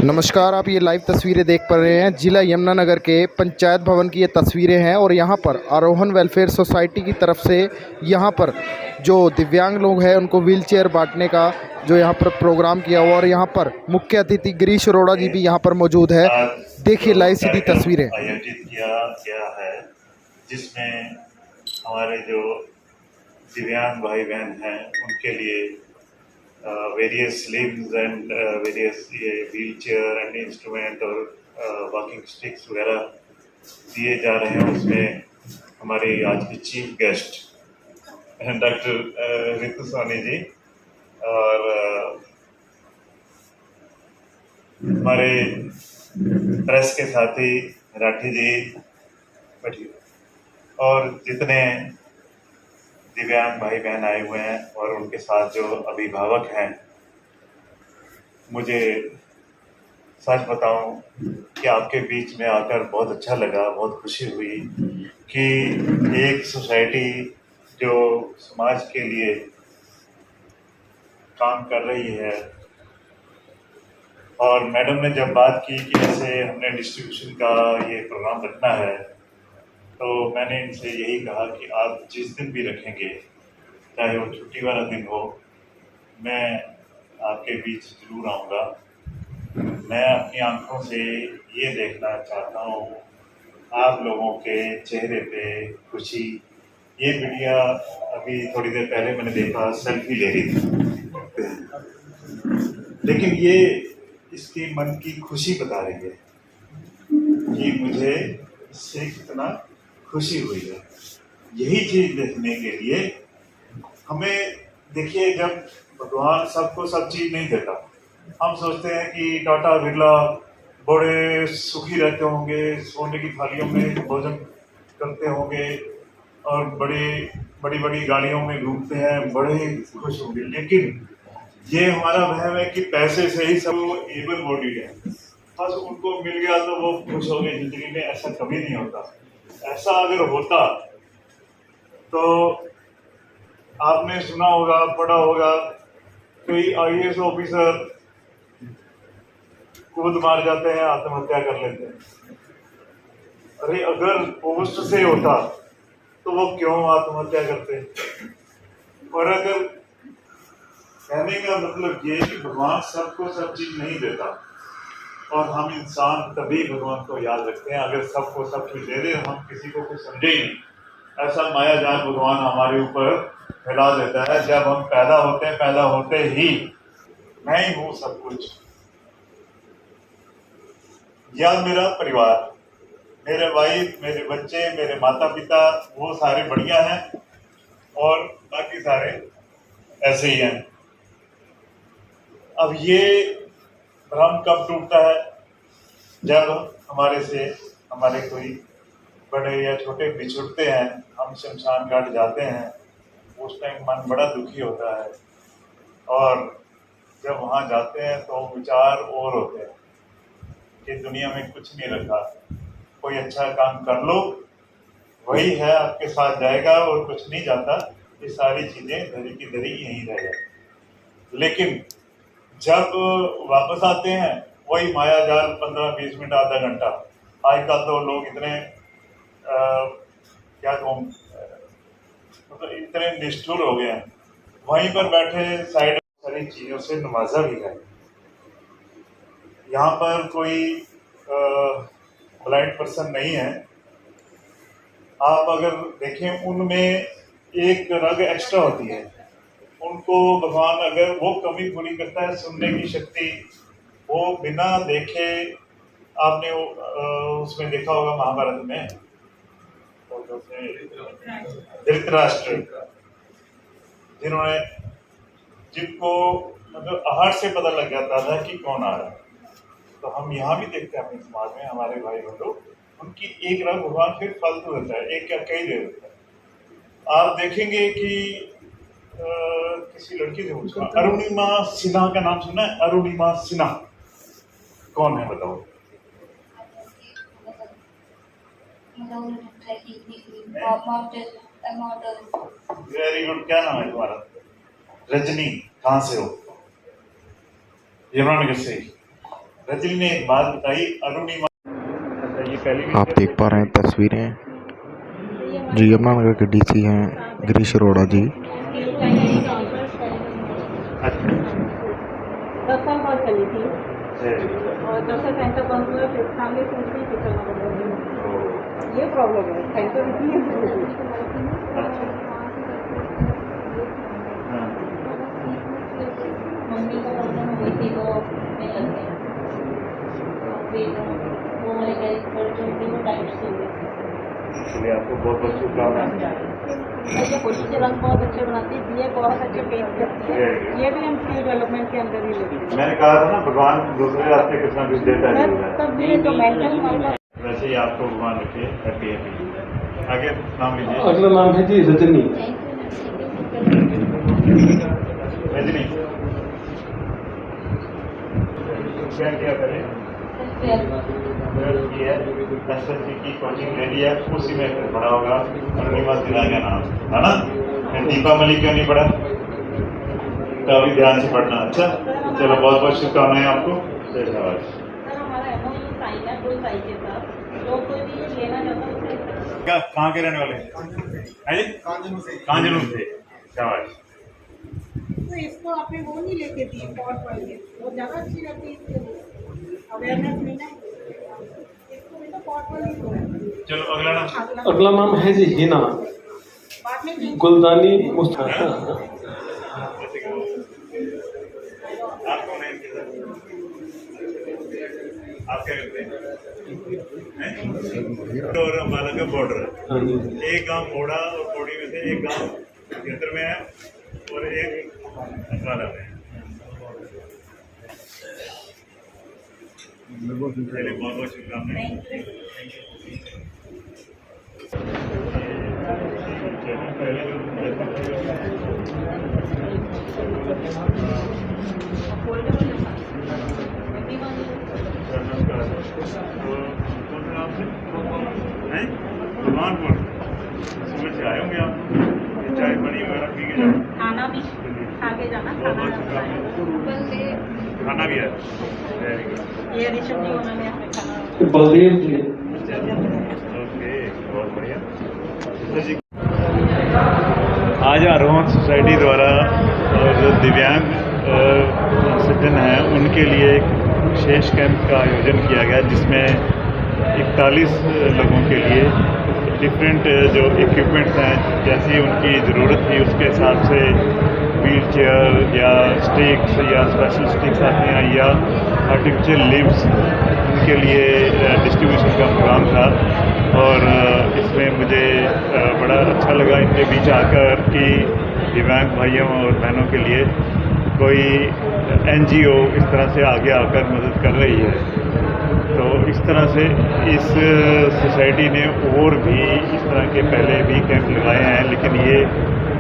नमस्कार, आप ये लाइव तस्वीरें देख पा रहे हैं। जिला यमुनानगर के पंचायत भवन की ये तस्वीरें हैं और यहाँ पर आरोहण वेलफेयर सोसाइटी की तरफ से यहाँ पर जो दिव्यांग लोग हैं उनको व्हीलचेयर बांटने का जो यहाँ पर प्रोग्राम किया हुआ और यहाँ पर मुख्य अतिथि गिरीश अरोड़ा जी भी यहाँ पर मौजूद है। देखिए लाइव सीधी तस्वीरें। आयोजित किया गया है जिसमें हमारे जो दिव्यांग भाई बहन हैं उनके लिए वेरियस लिम्स एंड वेरियस ये व्हील चेयर एंड इंस्ट्रूमेंट और वॉकिंग स्टिक्स वगैरह दिए जा रहे हैं। उसमें हमारे आज के chief guest doctor Ritu Soni ji और हमारे प्रेस के साथी राठी जी और जितने दिव्यांग भाई बहन आए हुए हैं और उनके साथ जो अभिभावक हैं, मुझे सच बताऊं कि आपके बीच में आकर बहुत अच्छा लगा, बहुत खुशी हुई कि एक सोसाइटी जो समाज के लिए काम कर रही है। और मैडम ने जब बात की कि ऐसे हमने डिस्ट्रीब्यूशन का ये प्रोग्राम रखना है, तो मैंने इनसे यही कहा कि आप जिस दिन भी रखेंगे, चाहे वो छुट्टी वाला दिन हो, मैं आपके बीच जरूर आऊँगा। मैं अपनी आंखों से ये देखना चाहता हूँ आप लोगों के चेहरे पे खुशी। ये बिटिया अभी थोड़ी देर पहले मैंने देखा सेल्फी ले रही थी, लेकिन ये इसकी मन की खुशी बता रही है कि मुझे इससे कितना खुशी हुई है। यही चीज देखने के लिए हमें, देखिए, जब भगवान सबको सब चीज नहीं देता, हम सोचते हैं कि टाटा बिरला बड़े सुखी रहते होंगे, सोने की थालियों में भोजन करते होंगे और बड़ी बड़ी गाड़ियों में घूमते हैं, बड़े खुश होंगे। लेकिन ये हमारा वहम है कि पैसे से ही सब एबल बॉडीड है, बस उनको मिल गया तो वो खुश हो गए जिंदगी में। ऐसा कभी नहीं होता। ऐसा अगर होता तो आपने सुना होगा, पढ़ा होगा, कोई आईएएस ऑफिसर कूद मार जाते हैं, आत्महत्या कर लेते हैं। अरे अगर पोस्ट से होता तो वो क्यों आत्महत्या करते? और अगर कहने का मतलब ये कि भगवान सबको सब चीज नहीं देता और हम इंसान तभी भगवान को याद रखते हैं अगर सबको सब कुछ दे दे, हम किसी को कुछ समझे ही नहीं। ऐसा माया जाल भगवान हमारे ऊपर फैला देता है। जब हम पैदा होते ही मैं ही हूँ सब कुछ, या मेरा परिवार, मेरे वाइफ, मेरे बच्चे, मेरे माता पिता, वो सारे बढ़िया हैं और बाकी सारे ऐसे ही हैं। अब ये भ्रम कब टूटता है? जब हमारे कोई बड़े या छोटे बिछुड़ते हैं, हम शमशान घाट जाते हैं, उस टाइम मन बड़ा दुखी होता है। और जब वहाँ जाते हैं तो विचार और होते हैं कि दुनिया में कुछ नहीं रखा, कोई अच्छा काम कर लो, वही है आपके साथ जाएगा और कुछ नहीं जाता। ये सारी चीजें धरी की धरी यहीं रह जाए। लेकिन जब वापस आते हैं वही माया जाल 15-20 मिनट, आधा घंटा। आजकल तो लोग इतने क्या कहूँ, मतलब इतने निष्ठुर हो गए हैं, वहीं पर बैठे साइड सारी चीजों से नवाजा भी है। यहाँ पर कोई ब्लाइंड पर्सन नहीं है। आप अगर देखें, उनमें एक रग एक्स्ट्रा होती है। उनको भगवान अगर वो कमी पूरी करता है, सुनने की शक्ति, वो बिना देखे, आपने उसमें देखा होगा महाभारत में, धृतराष्ट्र, जिनको मतलब आहट से पता लग जाता था कि कौन आ रहा है। तो हम यहाँ भी देखते हैं अपने समाज में, हमारे भाई बंधु, उनकी एक रंग भगवान फिर फालतू देता है, एक क्या कई दे देता है। आप देखेंगे कि किसी लड़की से पूछा, अरुणिमा सिन्हा का नाम सुना है? अरुणिमा सिन्हा कौन है बताओ? Very good. क्या नाम है तुम्हारा? रजनी। कहाँ से हो? यमुनानगर से। रजनी ने एक बात बताई, अरुणिमा। अच्छा, ये पहली आप देख पा रहे हैं तस्वीरें जी यमुनानगर के डीसी हैं गिरीश अरोड़ा जी। अच्छा 10 साल बाद चली थी है। और जब से सेंटर बंद हुआ फिर फैमिली से उसमें ही चलना पड़ रहा है। ये प्रॉब्लम है, सेंटर इसलिए बंद हुआ। अच्छा हाँ मम्मी को प्रॉब्लम हुई थी तो मैं लग गया, फिर वो मेरे गैस पर जो थी वो टाइट से हुई। इसलिए आपको बहुत बहुत शुभकामनाएं। ये होली के रंग बहुत अच्छे बनाती है, दिए बहुत अच्छे पेंट करती है। ये भी हम स्किल डेवलपमेंट के अंदर ही लेते हैं। मैंने कहा था ना, भगवान दूसरे रास्ते कुछ ना कुछ देता ही होगा। तब ये तो मेंटल माइंड वैसे ही आपको भगवान रखे हैप्पी हैप्पी। आगे नाम लीजिए। अगला नाम है जी रजनी। रजनी क्या किया करें, की है एसएससी की कोचिंग ले लिया, उसी में फिर पढ़ा होगा। अरुणिमा सिन्हा का नाम है ना। फिर दीपा मलिक क्यों नहीं पढ़ा, तो अभी ध्यान से पढ़ना। अच्छा चलो, बहुत बहुत शुभकामनाएं आपको। जय शाबाश। सर हमारा एमओयू साइन है 2 साल के साथ, जो कोई भी ये लेना चाहता है उसे क्या कहाँ के रहने वाले हैं जी? कांजनू से। शाबाश। तो इसको आपने वो नहीं लेके दी पॉट वाली, वो ज़्यादा अच्छी रहती है, अवेयरनेस नहीं ना, इसको भी तो पॉट वाली दो। चलो अगला नाम। अगला नाम है जी हिना बाद में नहीं गुलदानी मुस्तान। आप कौन है इनके साथ? आप क्या करते हैं? और अम्बाला का बॉर्डर, हाँ जी। एक गांव मोड़ा और पौड़ी में से एक गांव केंद्र में है और एक अम्बाला में है। चलिए बहुत बहुत शुभकामनाएं। भगवानपुर सुबह से आए होंगे आप, चाय पानी वगैरह पी के जाओ। खाना भी खा के जाना, खाना भी है। Very good. ये ऋषभ जी उन्होंने हमें खाना बलदेव जी। ओके बहुत बढ़िया। जी आज आरोहण सोसाइटी द्वारा जो दिव्यांग सज्जन हैं उनके लिए एक विशेष कैंप का आयोजन किया गया, जिसमें 41 लोगों के लिए डिफरेंट जो इक्विपमेंट्स हैं, जैसी उनकी ज़रूरत थी उसके हिसाब से व्हील चेयर या स्टिक्स या स्पेशल स्टिक्स आती हैं या आर्टिफिशियल लिम्स, उनके लिए डिस्ट्रीब्यूशन का प्रोग्राम था। और इसमें मुझे बड़ा अच्छा लगा इनके बीच आकर कि दिव्यांग भाइयों और बहनों के लिए कोई एनजीओ इस तरह से आगे आकर मदद कर रही है। तो इस तरह से इस सोसाइटी ने और भी इस तरह के पहले भी कैंप लगाए हैं, लेकिन ये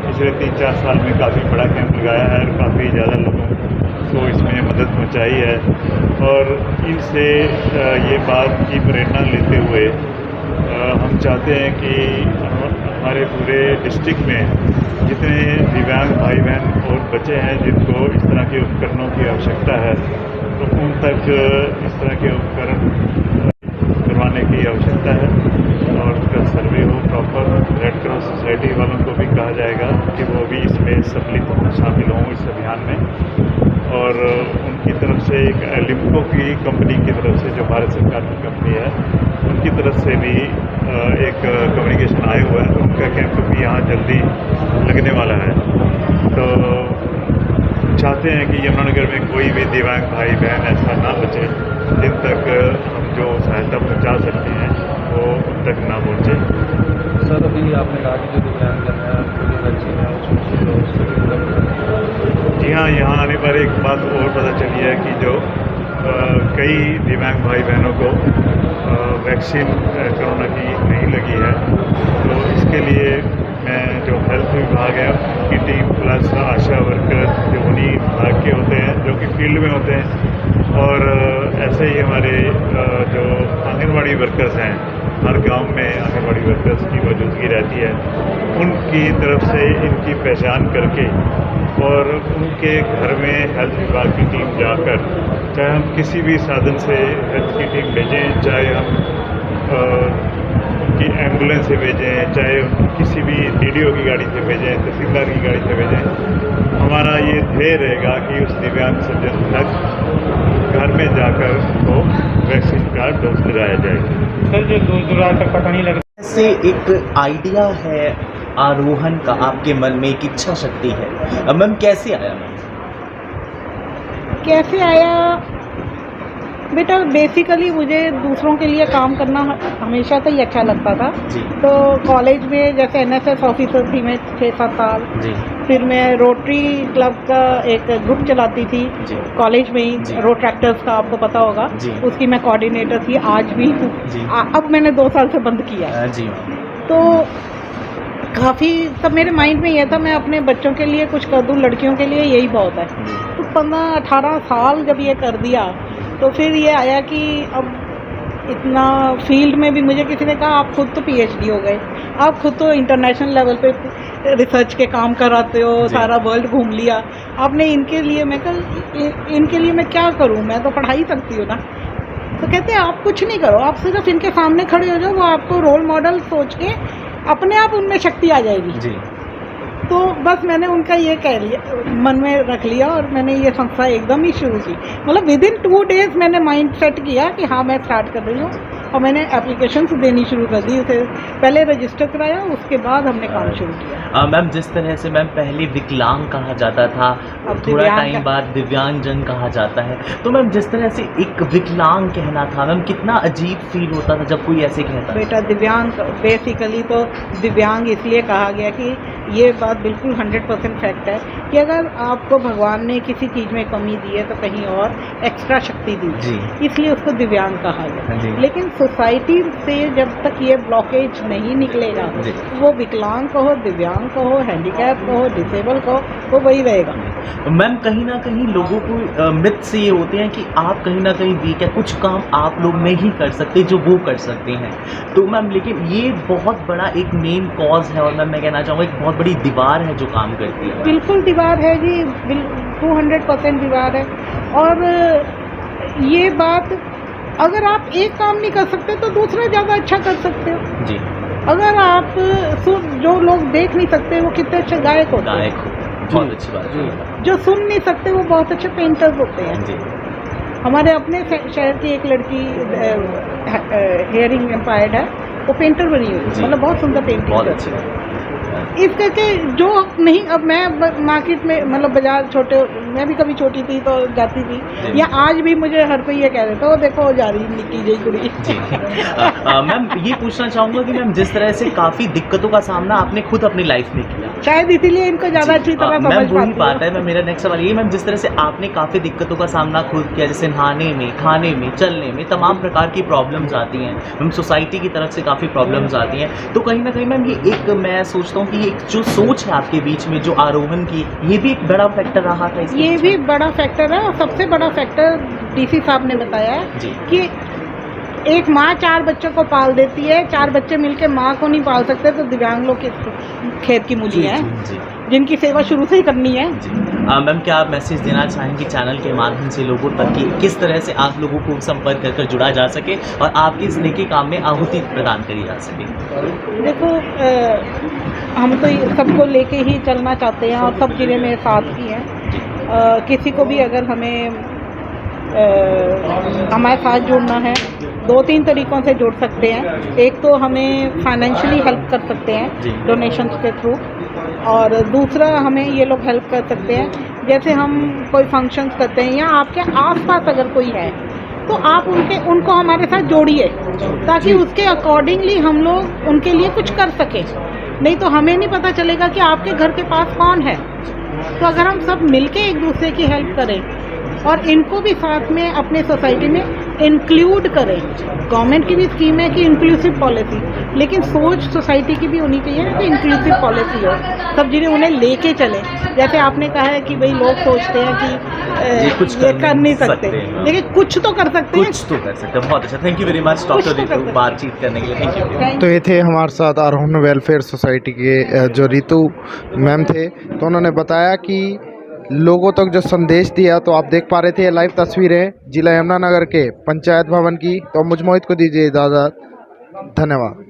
पिछले 3-4 साल में काफ़ी बड़ा कैंप लगाया है और काफ़ी ज़्यादा लोगों को इसमें मदद पहुंचाई है। और इनसे ये बात की प्रेरणा लेते हुए हम चाहते हैं कि हमारे पूरे डिस्ट्रिक्ट में जितने दिव्यांग भाई बहन और बच्चे हैं जिनको इस तरह के उपकरणों की आवश्यकता है, तो उन तक इस तरह के उपकरण करवाने की आवश्यकता है और उसका सर्वे हो प्रॉपर। रेड क्रॉस सोसाइटी वालों को भी कहा जाएगा कि वो भी इसमें शामिल हों इस अभियान में। और उनकी तरफ से एक लिम्को की कंपनी की तरफ से, जो भारत सरकार की कंपनी है, उनकी तरफ से भी एक कम्युनिकेशन आया हुआ है। उनका कैंप भी यहाँ जल्दी लगने वाला है। तो चाहते हैं कि यमुनानगर में कोई भी दिव्यांग भाई बहन ऐसा ना बचे जिन तक हम जो सहायता पहुँचा सकते हैं वो उन तक ना पहुँचे। सर अभी आपने कहा कि जो दिव्यांगजन है वैक्सीन है जी हाँ, यहाँ आने पर एक बात और पता चली है कि जो कई दिव्यांग भाई बहनों को वैक्सीन कोरोना की नहीं लगी है। तो इसके लिए मैं जो हेल्थ विभाग है उनकी टीम प्लस आशा वर्कर जो उन्हीं विभाग के होते हैं, जो कि फील्ड में होते हैं, और ऐसे ही हमारे जो आंगनवाड़ी वर्कर्स हैं, हर गांव में आंगनवाड़ी वर्कर्स की मौजूदगी रहती है, उनकी तरफ से इनकी पहचान करके और उनके घर में हेल्थ विभाग की टीम जाकर, चाहे हम किसी भी साधन से हेल्थ की टीम भेजें, चाहे हम उनकी एम्बुलेंस से भेजें, चाहे किसी भी डीडीओ की गाड़ी से भेजें, तहसीलदार की गाड़ी से भेजें, हमारा ये ध्येय रहेगा कि उस दिव्यांग सज्जन तक घर में जाकर उनको वैक्सीन का डोज लगाया जाए। सर जो दूर दूर तक पता नहीं लग से एक आइडिया है आरोहण का, आपके मन में एक इच्छा शक्ति है, मैम कैसे आया मैम? कैसे आया बेटा, बेसिकली मुझे दूसरों के लिए काम करना हमेशा से ही अच्छा लगता था। जी। तो कॉलेज में जैसे एनएसएस ऑफिसर थी मैं 6-7 साल। जी। फिर मैं रोटरी क्लब का एक ग्रुप चलाती थी जी। कॉलेज में ही, जी। रोट्रैक्टर्स का आपको पता होगा। जी। उसकी मैं कोऑर्डिनेटर थी, आज भी हूँ। जी। अब मैंने 2 साल से बंद किया। जी। तो काफ़ी तब मेरे माइंड में यह था मैं अपने बच्चों के लिए कुछ कर दूँ, लड़कियों के लिए यही बहुत है। तो 15-18 साल जब ये कर दिया तो फिर ये आया कि अब इतना फील्ड में भी मुझे किसी ने कहा आप खुद तो पीएचडी हो गए, आप खुद तो इंटरनेशनल लेवल पे रिसर्च के काम कराते हो, सारा वर्ल्ड घूम लिया आपने, इनके लिए मैं कल इनके लिए मैं क्या करूं, मैं तो पढ़ा ही सकती हूँ ना। तो कहते हैं आप कुछ नहीं करो, आप सिर्फ इनके सामने खड़े हो जाओ, वो आपको रोल मॉडल सोच के अपने आप उनमें शक्ति आ जाएगी। जी। तो बस मैंने उनका ये कह लिया, मन में रख लिया और मैंने ये संस्था एकदम ही शुरू की। मतलब विदिन 2 डेज मैंने माइंड सेट किया कि हाँ मैं स्टार्ट कर रही हूँ, और मैंने एप्लीकेशंस देनी शुरू कर दी। उसे पहले रजिस्टर कराया, उसके बाद हमने काम शुरू किया। मैम जिस तरह से मैम पहले विकलांग कहा जाता था, अब थोड़ा दिव्यांग टाइम बाद दिव्यांगजन कहा जाता है, तो मैम जिस तरह से एक विकलांग कहना था मैम, कितना अजीब फील होता था जब कोई ऐसे कहता था। बेटा दिव्यांग बेसिकली तो दिव्यांग इसलिए कहा गया कि ये बात बिल्कुल 100% फैक्ट है कि अगर आपको भगवान ने किसी चीज़ में कमी दी है तो कहीं और एक्स्ट्रा शक्ति दी जी। इसलिए उसको दिव्यांग कहा जी। गया। लेकिन सोसाइटी से जब तक ये ब्लॉकेज नहीं निकलेगा, जी। वो विकलांग कहो, दिव्यांग कहो, हैंडीकैप कहो, डिसेबल कहो, वो वही रहेगा। मैम कहीं ना कहीं लोगों को मिथ से ये होते हैं कि आप कहीं ना कहीं वीक है, कुछ काम आप लोग नहीं कर सकते जो वो कर सकते हैं। तो मैम लेकिन ये बहुत बड़ा एक मेन कॉज है, और मैम मैं कहना चाहूँगा एक बहुत बड़ी दीवार है जो काम करती है। बिल्कुल दीवार है जी, 200% दीवार है। और ये बात, अगर आप एक काम नहीं कर सकते तो दूसरा ज़्यादा अच्छा कर सकते हो। जी। अगर आप जो लोग देख नहीं सकते वो कितने अच्छे गायक होते हैं, गायक हो, बहुत अच्छी बात है। जो सुन नहीं सकते वो बहुत अच्छे पेंटर्स होते हैं। जी। हमारे अपने शहर की एक लड़की हेयरिंग एम्पायर्ड है, वो पेंटर बनी हुई है, मतलब बहुत सुंदर पेंटिंग बहुत करती अच्छी है। इस करके जो नहीं, अब मैं मार्केट में मतलब बाजार छोटे, मैं भी कभी छोटी थी तो जाती थी, या आज भी मुझे हर कोई ये कह देता है देखो जा रही निक्की जई कुड़ी। जी। मैम ये पूछना चाहूँगा कि मैम जिस तरह से काफ़ी दिक्कतों का सामना आपने खुद अपनी लाइफ में किया, शायद इसीलिए इनको ज़्यादा अच्छी तरह समझ मैम वही पाती बात है। मैं मेरा नेक्स्ट सवाल ये मैम, जिस तरह से आपने काफ़ी दिक्कतों का सामना खुद किया, जैसे नहाने में, खाने में, चलने में तमाम प्रकार की प्रॉब्लम्स आती हैं मैम, सोसाइटी की तरफ से काफ़ी प्रॉब्लम्स आती हैं, तो कहीं ना कहीं मैम ये एक मैं सोचता हूँ कि एक जो सोच है आपके बीच में जो आरोहण की, ये भी एक बड़ा फैक्टर रहा था इसके ये पीछे? भी बड़ा फैक्टर है, और सबसे बड़ा फैक्टर डीसी साहब ने बताया है जी। कि एक माँ 4 बच्चों को पाल देती है, 4 बच्चे मिलकर माँ को नहीं पाल सकते, तो दिव्यांग लोग खेत की मूली हैं जी। जिनकी सेवा शुरू से ही करनी है। जी। मैम क्या आप मैसेज देना चाहेंगे चैनल के माध्यम से लोगों तक कि किस तरह से आप लोगों को संपर्क कर जुड़ा जा सके और आपकी इस नेकी काम में आहुति प्रदान करी जा सके? देखो हम तो सबको लेके ही चलना चाहते हैं और सब चीज़ें मेरे साथ ही हैं। किसी को भी अगर हमें हमारे साथ जुड़ना है, 2-3 तरीक़ों से जुड़ सकते हैं। एक तो हमें फाइनेंशियली हेल्प कर सकते हैं डोनेशंस के थ्रू, और दूसरा हमें ये लोग हेल्प कर सकते हैं जैसे हम कोई फंक्शंस करते हैं या आपके आसपास अगर कोई है तो आप उनको हमारे साथ जोड़िए, ताकि उसके अकॉर्डिंगली हम लोग उनके लिए कुछ कर सकें। नहीं तो हमें नहीं पता चलेगा कि आपके घर के पास कौन है। तो अगर हम सब मिलके एक दूसरे की हेल्प करें और इनको भी साथ में अपने सोसाइटी में इंक्लूड करें। गवर्नमेंट की भी स्कीम है कि इंक्लूसिव पॉलिसी, लेकिन सोच सोसाइटी की भी होनी चाहिए ना कि इंक्लूसिव पॉलिसी हो, सब जिन्हें उन्हें लेके चले। जैसे आपने कहा है कि भाई लोग सोचते हैं कि ये कर नहीं सकते, लेकिन कुछ तो कर सकते हैं। कुछ तो कर सकते हैं। बहुत अच्छा, thank you very much doctor कुछ तो कर रितु सकते हैं। बातचीत करने के लिए, थैंक यू। तो ये थे हमारे साथ आरोहण वेलफेयर सोसाइटी के जो रितु मैम थे, तो उन्होंने बताया कि लोगों तक जो संदेश दिया, तो आप देख पा रहे थे ये लाइव तस्वीरें जिला यमुनानगर के पंचायत भवन की। तो मुझ मोहित को दीजिए इजाज़त, धन्यवाद।